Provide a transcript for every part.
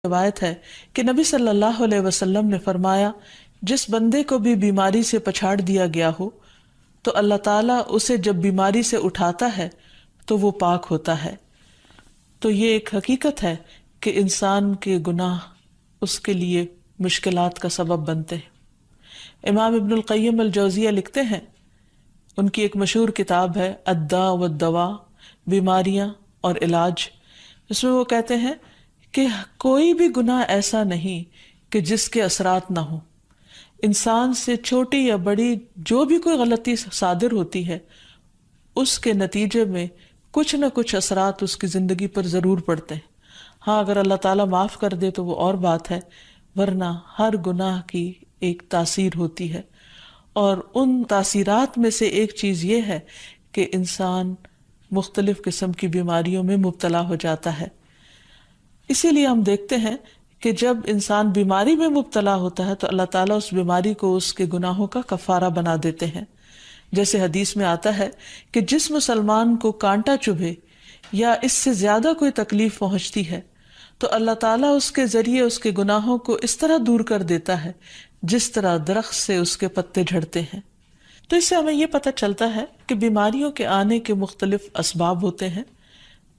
روایت ہے کہ نبی صلی اللہ علیہ وسلم نے فرمایا، جس بندے کو بھی بیماری سے پچھاڑ دیا گیا ہو تو اللہ تعالیٰ اسے جب بیماری سے اٹھاتا ہے تو وہ پاک ہوتا ہے۔ تو یہ ایک حقیقت ہے کہ انسان کے گناہ اس کے لیے مشکلات کا سبب بنتے ہیں۔ امام ابن القیم الجوزیہ لکھتے ہیں، ان کی ایک مشہور کتاب ہے الداء والدواء، بیماریاں اور علاج، اس میں وہ کہتے ہیں کہ کوئی بھی گناہ ایسا نہیں کہ جس کے اثرات نہ ہوں۔ انسان سے چھوٹی یا بڑی جو بھی کوئی غلطی صادر ہوتی ہے، اس کے نتیجے میں کچھ نہ کچھ اثرات اس کی زندگی پر ضرور پڑتے ہیں۔ ہاں اگر اللہ تعالیٰ معاف کر دے تو وہ اور بات ہے، ورنہ ہر گناہ کی ایک تاثیر ہوتی ہے، اور ان تاثیرات میں سے ایک چیز یہ ہے کہ انسان مختلف قسم کی بیماریوں میں مبتلا ہو جاتا ہے۔ اسی لیے ہم دیکھتے ہیں کہ جب انسان بیماری میں مبتلا ہوتا ہے تو اللہ تعالیٰ اس بیماری کو اس کے گناہوں کا کفارہ بنا دیتے ہیں۔ جیسے حدیث میں آتا ہے کہ جس مسلمان کو کانٹا چبھے یا اس سے زیادہ کوئی تکلیف پہنچتی ہے تو اللہ تعالیٰ اس کے ذریعے اس کے گناہوں کو اس طرح دور کر دیتا ہے جس طرح درخت سے اس کے پتے جھڑتے ہیں۔ تو اس سے ہمیں یہ پتہ چلتا ہے کہ بیماریوں کے آنے کے مختلف اسباب ہوتے ہیں۔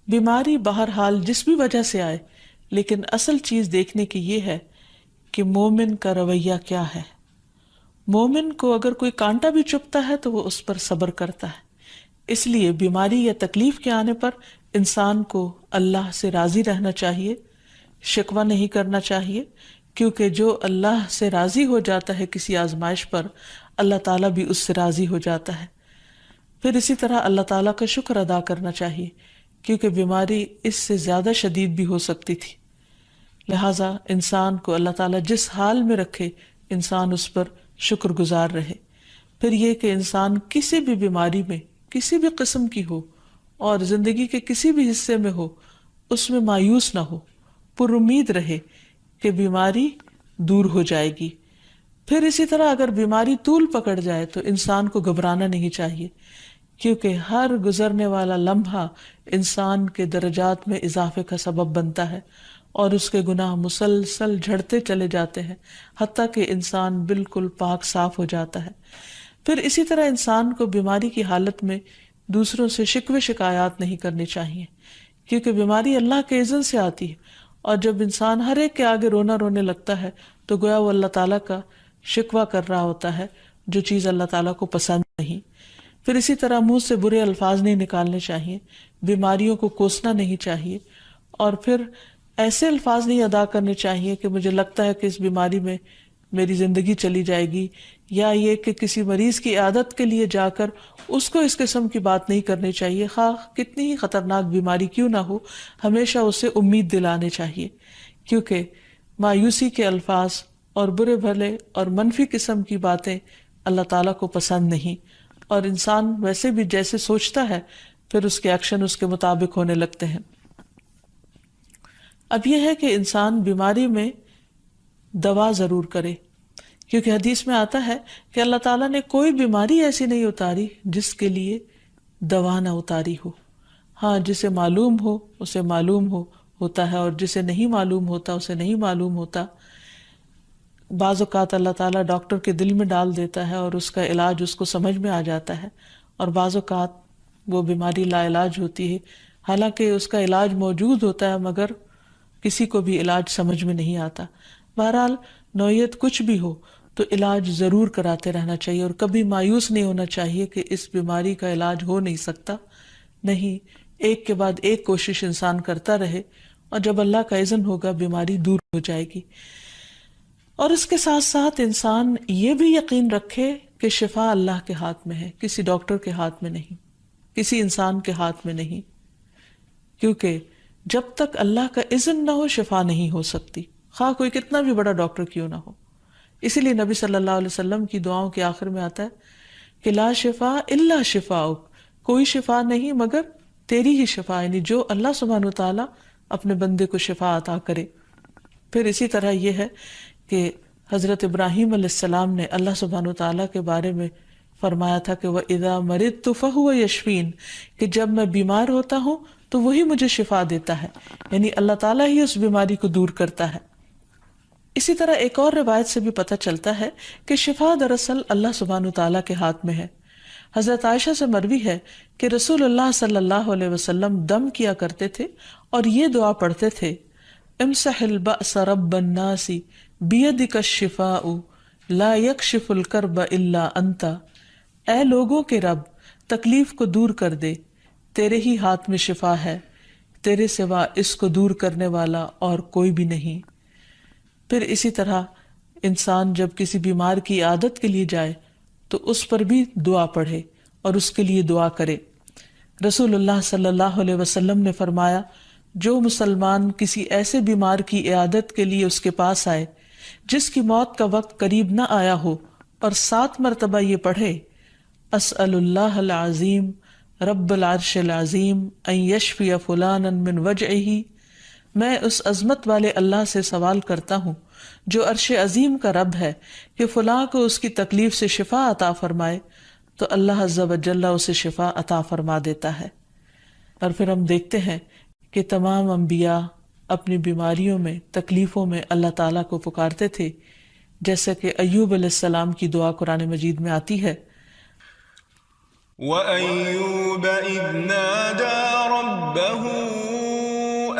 بیماری بہرحال جس بھی وجہ سے آئے، لیکن اصل چیز دیکھنے کی یہ ہے کہ مومن کا رویہ کیا ہے۔ مومن کو اگر کوئی کانٹا بھی چبھتا ہے تو وہ اس پر صبر کرتا ہے۔ اس لیے بیماری یا تکلیف کے آنے پر انسان کو اللہ سے راضی رہنا چاہیے، شکوہ نہیں کرنا چاہیے، کیونکہ جو اللہ سے راضی ہو جاتا ہے کسی آزمائش پر، اللہ تعالیٰ بھی اس سے راضی ہو جاتا ہے۔ پھر اسی طرح اللہ تعالیٰ کا شکر ادا کرنا چاہیے، کیونکہ بیماری اس سے زیادہ شدید بھی ہو سکتی تھی۔ لہٰذا انسان کو اللہ تعالیٰ جس حال میں رکھے انسان اس پر شکر گزار رہے۔ پھر یہ کہ انسان کسی بھی بیماری میں کسی بھی قسم کی ہو اور زندگی کے کسی بھی حصے میں ہو، اس میں مایوس نہ ہو، پر امید رہے کہ بیماری دور ہو جائے گی۔ پھر اسی طرح اگر بیماری طول پکڑ جائے تو انسان کو گھبرانا نہیں چاہیے، کیونکہ ہر گزرنے والا لمحہ انسان کے درجات میں اضافے کا سبب بنتا ہے اور اس کے گناہ مسلسل جھڑتے چلے جاتے ہیں حتیٰ کہ انسان بالکل پاک صاف ہو جاتا ہے۔ پھر اسی طرح انسان کو بیماری کی حالت میں دوسروں سے شکوے شکایات نہیں کرنی چاہیے، کیونکہ بیماری اللہ کے اذن سے آتی ہے، اور جب انسان ہر ایک کے آگے رونے لگتا ہے تو گویا وہ اللہ تعالیٰ کا شکوہ کر رہا ہوتا ہے، جو چیز اللہ تعالیٰ کو پسند نہیں۔ پھر اسی طرح منہ سے برے الفاظ نہیں نکالنے چاہیے، بیماریوں کو کوسنا نہیں چاہیے، اور پھر ایسے الفاظ نہیں ادا کرنے چاہیے کہ مجھے لگتا ہے کہ اس بیماری میں میری زندگی چلی جائے گی، یا یہ کہ کسی مریض کی عیادت کے لیے جا کر اس کو اس قسم کی بات نہیں کرنی چاہیے، خواہ کتنی ہی خطرناک بیماری کیوں نہ ہو، ہمیشہ اسے امید دلانے چاہیے، کیونکہ مایوسی کے الفاظ اور برے بھلے اور منفی قسم کی باتیں اللہ تعالیٰ کو پسند نہیں، اور انسان ویسے بھی جیسے سوچتا ہے پھر اس کے ایکشن اس کے مطابق ہونے لگتے ہیں۔ اب یہ ہے کہ انسان بیماری میں دوا ضرور کرے، کیونکہ حدیث میں آتا ہے کہ اللہ تعالیٰ نے کوئی بیماری ایسی نہیں اتاری جس کے لیے دوا نہ اتاری ہو۔ ہاں جسے معلوم ہو اسے معلوم ہوتا ہے، اور جسے نہیں معلوم ہوتا اسے نہیں معلوم ہوتا۔ بعض اوقات اللہ تعالیٰ ڈاکٹر کے دل میں ڈال دیتا ہے اور اس کا علاج اس کو سمجھ میں آ جاتا ہے، اور بعض اوقات وہ بیماری لا علاج ہوتی ہے، حالانکہ اس کا علاج موجود ہوتا ہے مگر کسی کو بھی علاج سمجھ میں نہیں آتا۔ بہرحال نوعیت کچھ بھی ہو تو علاج ضرور کراتے رہنا چاہیے، اور کبھی مایوس نہیں ہونا چاہیے کہ اس بیماری کا علاج ہو نہیں سکتا۔ نہیں، ایک کے بعد ایک کوشش انسان کرتا رہے، اور جب اللہ کا اذن ہوگا بیماری دور ہو جائے گی۔ اور اس کے ساتھ ساتھ انسان یہ بھی یقین رکھے کہ شفا اللہ کے ہاتھ میں ہے، کسی ڈاکٹر کے ہاتھ میں نہیں، کسی انسان کے ہاتھ میں نہیں، کیونکہ جب تک اللہ کا اذن نہ ہو شفا نہیں ہو سکتی، خواہ کوئی کتنا بھی بڑا ڈاکٹر کیوں نہ ہو۔ اسی لیے نبی صلی اللہ علیہ وسلم کی دعاؤں کے آخر میں آتا ہے کہ لا شفا الا شفاؤک، کوئی شفا نہیں مگر تیری ہی شفا، یعنی جو اللہ سبحانہ وتعالیٰ اپنے بندے کو شفا عطا کرے۔ پھر اسی طرح یہ ہے کہ حضرت ابراہیم علیہ السلام نے اللہ سبحانہ وتعالیٰ کے بارے میں فرمایا تھا کہ وَإِذَا مَرِضْتُ فَهُوَ يَشْفِينِ، کہ جب میں بیمار ہوتا ہوں تو وہی مجھے شفا دیتا ہے، یعنی اللہ تعالیٰ ہی اس بیماری کو دور کرتا ہے۔ اسی طرح ایک اور روایت سے بھی پتہ چلتا ہے کہ شفا دراصل اللہ سبحانہ تعالیٰ کے ہاتھ میں ہے۔ حضرت عائشہ سے مروی ہے کہ رسول اللہ صلی اللہ علیہ وسلم دم کیا کرتے تھے اور یہ دعا پڑھتے تھے، امسح البأس رب الناس بیدک الشفاء لا یکشف الکرب الا انت، اے لوگوں کے رب تکلیف کو دور کر دے، تیرے ہی ہاتھ میں شفا ہے، تیرے سوا اس کو دور کرنے والا اور کوئی بھی نہیں۔ پھر اسی طرح انسان جب کسی بیمار کی عادت کے لیے جائے تو اس پر بھی دعا پڑھے اور اس کے لیے دعا کرے۔ رسول اللہ صلی اللہ علیہ وسلم نے فرمایا، جو مسلمان کسی ایسے بیمار کی عیادت کے لیے اس کے پاس آئے جس کی موت کا وقت قریب نہ آیا ہو اور 7 مرتبہ یہ پڑھے، اسأل اللہ العظیم رب العرش العظیم ان یشفی فلانا من وجعہ، میں اس عظمت والے اللہ سے سوال کرتا ہوں جو عرش عظیم کا رب ہے کہ فلاں کو اس کی تکلیف سے شفا عطا فرمائے، تو اللہ عز و جل اسے شفا عطا فرما دیتا ہے۔ اور پھر ہم دیکھتے ہیں کہ تمام انبیاء اپنی بیماریوں میں، تکلیفوں میں اللہ تعالیٰ کو پکارتے تھے، جیسا کہ ایوب علیہ السلام کی دعا قرآن مجید میں آتی ہے، وَأَيُّوبَ إِذْ نَادَى رَبَّهُ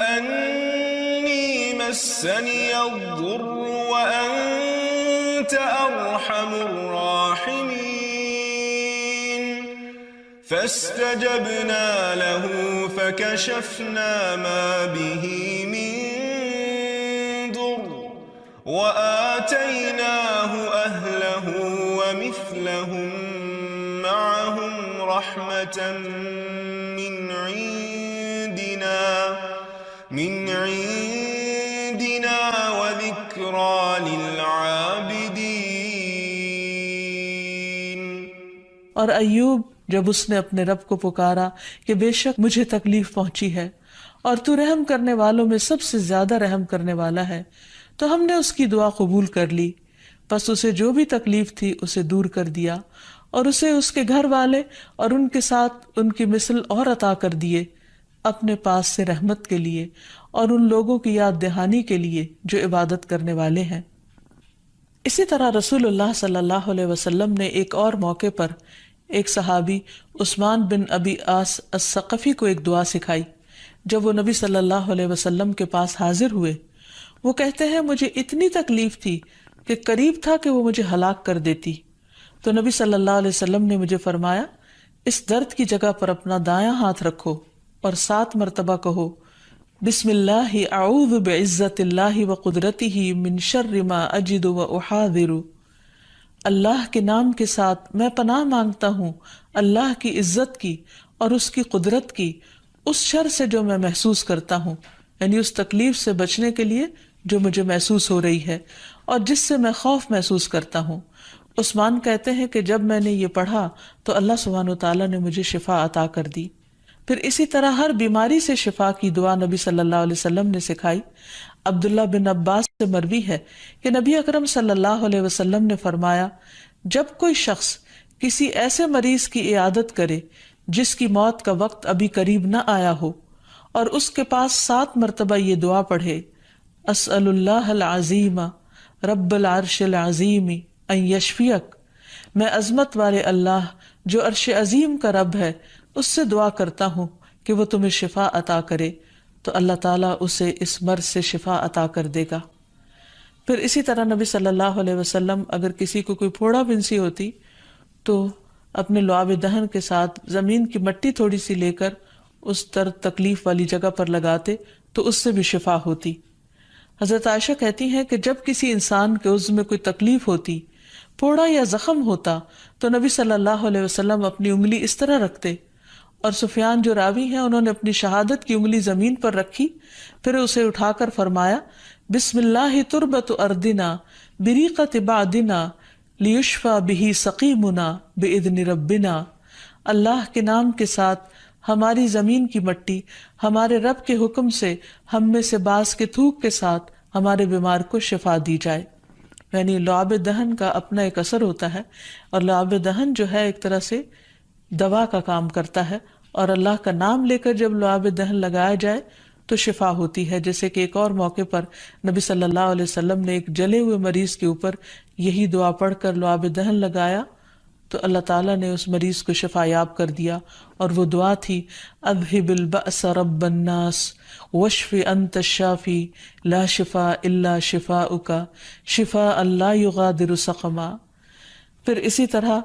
أَنِّي مَسَّنِيَ الضُّرُّ وَأَنْتَ أَرْحَمُ الرَّاحِمِينَ فَاسْتَجَبْنَا لَهُ فَكَشَفْنَا مَا بِهِ مِنْ ضُرٍّ وَآتَيْنَاهُ أَهْلَهُ وَمِثْلَهُمْ مَعَهُمْ رَحْمَةً مِنْ عِنْدِنَا وَذِكْرَى لِلْعَابِدِينَ۔ اور ایوب جب اس نے اپنے رب کو پکارا کہ بے شک مجھے تکلیف پہنچی ہے اور تو رحم کرنے والوں میں سب سے زیادہ رحم کرنے والا ہے، تو ہم نے اس کی دعا قبول کر لی، پس اسے جو بھی تکلیف تھی اسے دور کر دیا اور اسے اس کے گھر والے اور ان کے ساتھ ان کی مثل اور عطا کر دیے، اپنے پاس سے رحمت کے لیے اور ان لوگوں کی یاد دہانی کے لیے جو عبادت کرنے والے ہیں۔ اسی طرح رسول اللہ صلی اللہ علیہ وسلم نے ایک اور موقع پر ایک صحابی عثمان بن ابی عاص الثقفی کو ایک دعا سکھائی۔ جب وہ نبی صلی اللہ علیہ وسلم کے پاس حاضر ہوئے، وہ کہتے ہیں مجھے اتنی تکلیف تھی کہ قریب تھا کہ وہ مجھے ہلاک کر دیتی، تو نبی صلی اللہ علیہ وسلم نے مجھے فرمایا، اس درد کی جگہ پر اپنا دایاں ہاتھ رکھو اور 7 مرتبہ کہو، بسم اللہ اعوذ بعزت اللہ وقدرتہ من شر ما اجد واحاذر، اللہ کے نام کے ساتھ میں پناہ مانگتا ہوں اللہ کی عزت کی اور اس کی قدرت کی اس شر سے جو میں محسوس کرتا ہوں، یعنی اس تکلیف سے بچنے کے لیے جو مجھے محسوس ہو رہی ہے اور جس سے میں خوف محسوس کرتا ہوں۔ عثمان کہتے ہیں کہ جب میں نے یہ پڑھا تو اللہ سبحانہ وتعالیٰ نے مجھے شفا عطا کر دی۔ پھر اسی طرح ہر بیماری سے شفا کی دعا نبی صلی اللہ علیہ وسلم نے سکھائی۔ عبداللہ بن عباس سے مروی ہے کہ نبی اکرم صلی اللہ علیہ وسلم نے فرمایا، جب کوئی شخص کسی ایسے مریض کی عیادت کرے جس کی موت کا وقت ابھی قریب نہ آیا ہو اور اس کے پاس 7 مرتبہ یہ دعا پڑھے، اسأل اللہ العظیم رب العرش العظیم ان یشفیک، میں عظمت والے اللہ جو عرش عظیم کا رب ہے اس سے دعا کرتا ہوں کہ وہ تمہیں شفا عطا کرے، تو اللہ تعالیٰ اسے اس مرض سے شفا عطا کر دے گا۔ پھر اسی طرح نبی صلی اللہ علیہ وسلم اگر کسی کو کوئی پھوڑا پھنسی ہوتی تو اپنے لعاب دہن کے ساتھ زمین کی مٹی تھوڑی سی لے کر اس درد تکلیف والی جگہ پر لگاتے تو اس سے بھی شفا ہوتی۔ حضرت عائشہ کہتی ہیں کہ جب کسی انسان کے عضو میں کوئی تکلیف ہوتی، پھوڑا یا زخم ہوتا، تو نبی صلی اللہ علیہ وسلم اپنی انگلی اس طرح رکھتے، اور سفیان جو راوی ہیں انہوں نے اپنی شہادت کی انگلی زمین پر رکھی، پھر اسے اٹھا کر فرمایا، بسم اللہ تربت اردنا بریقت بعدنا لیشفى به سقیمنا باذن ربنا، اللہ کے نام کے ساتھ ہماری زمین کی مٹی ہمارے رب کے حکم سے ہم میں سے بعض کے تھوک کے ساتھ ہمارے بیمار کو شفا دی جائے۔ یعنی لعاب دہن کا اپنا ایک اثر ہوتا ہے، اور لعاب دہن جو ہے ایک طرح سے دوا کا کام کرتا ہے، اور اللہ کا نام لے کر جب لعاب دہن لگایا جائے تو شفا ہوتی ہے، جیسے کہ ایک اور موقع پر نبی صلی اللہ علیہ وسلم نے ایک جلے ہوئے مریض کے اوپر یہی دعا پڑھ کر لعاب دہن لگایا تو اللہ تعالیٰ نے اس مریض کو شفا یاب کر دیا، اور وہ دعا تھی اذہب البأس رب الناس واشف انت الشافی لا شفاء الا شفاؤک شفاء لا یغادر سقما۔ پھر اسی طرح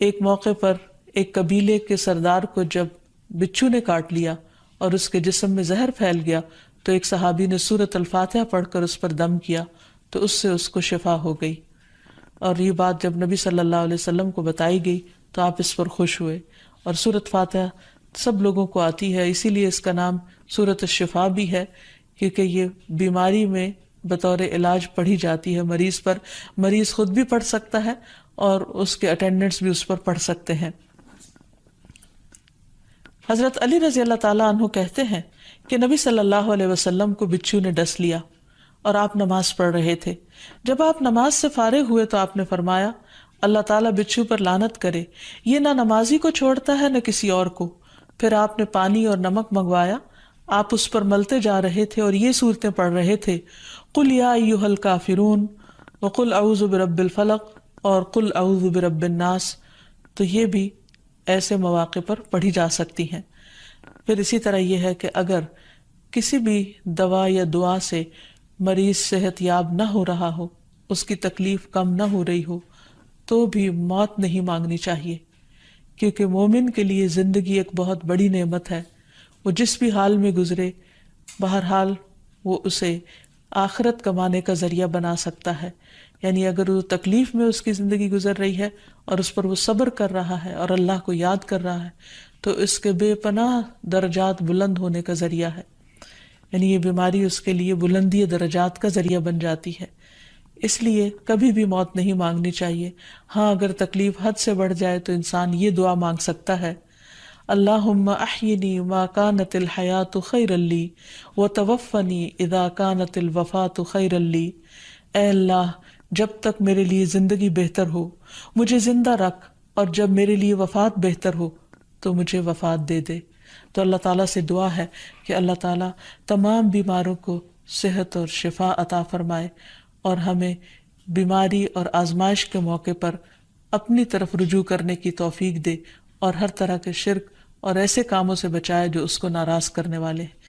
ایک موقع پر ایک قبیلے کے سردار کو جب بچھو نے کاٹ لیا اور اس کے جسم میں زہر پھیل گیا تو ایک صحابی نے سورۃ الفاتحہ پڑھ کر اس پر دم کیا تو اس سے اس کو شفا ہو گئی، اور یہ بات جب نبی صلی اللہ علیہ وسلم کو بتائی گئی تو آپ اس پر خوش ہوئے۔ اور سورۃ فاتحہ سب لوگوں کو آتی ہے، اسی لیے اس کا نام سورۃ الشفا بھی ہے، کیونکہ یہ بیماری میں بطور علاج پڑھی جاتی ہے مریض پر، مریض خود بھی پڑھ سکتا ہے اور اس کے اٹینڈنٹس بھی اس پر پڑھ سکتے ہیں۔ حضرت علی رضی اللہ تعالیٰ عنہ کہتے ہیں کہ نبی صلی اللہ علیہ وسلم کو بچھو نے ڈس لیا اور آپ نماز پڑھ رہے تھے۔ جب آپ نماز سے فارغ ہوئے تو آپ نے فرمایا اللہ تعالیٰ بچھو پر لعنت کرے، یہ نہ نمازی کو چھوڑتا ہے نہ کسی اور کو۔ پھر آپ نے پانی اور نمک منگوایا، آپ اس پر ملتے جا رہے تھے اور یہ صورتیں پڑھ رہے تھے قل یا ایھا الکافرون وقل اعوذ برب الفلق اور قل اعوذ برب الناس، تو یہ بھی ایسے مواقع پر پڑھی جا سکتی ہیں۔ پھر اسی طرح یہ ہے کہ اگر کسی بھی دوا یا دعا سے مریض صحت یاب نہ ہو رہا ہو، اس کی تکلیف کم نہ ہو رہی ہو، تو بھی موت نہیں مانگنی چاہیے، کیونکہ مومن کے لیے زندگی ایک بہت بڑی نعمت ہے۔ وہ جس بھی حال میں گزرے، بہرحال وہ اسے آخرت کمانے کا ذریعہ بنا سکتا ہے۔ یعنی اگر وہ تکلیف میں اس کی زندگی گزر رہی ہے اور اس پر وہ صبر کر رہا ہے اور اللہ کو یاد کر رہا ہے تو اس کے بے پناہ درجات بلند ہونے کا ذریعہ ہے، یعنی یہ بیماری اس کے لیے بلندی درجات کا ذریعہ بن جاتی ہے۔ اس لیے کبھی بھی موت نہیں مانگنی چاہیے۔ ہاں اگر تکلیف حد سے بڑھ جائے تو انسان یہ دعا مانگ سکتا ہے اللہم احینی ما کانت الحیات خیرا لی وتوفنی اذا کانت الوفات خیرا لی، اے اللہ جب تک میرے لیے زندگی بہتر ہو مجھے زندہ رکھ، اور جب میرے لیے وفات بہتر ہو تو مجھے وفات دے دے۔ تو اللہ تعالیٰ سے دعا ہے کہ اللہ تعالیٰ تمام بیماروں کو صحت اور شفا عطا فرمائے اور ہمیں بیماری اور آزمائش کے موقع پر اپنی طرف رجوع کرنے کی توفیق دے، اور ہر طرح کے شرک اور ایسے کاموں سے بچائے جو اس کو ناراض کرنے والے ہیں۔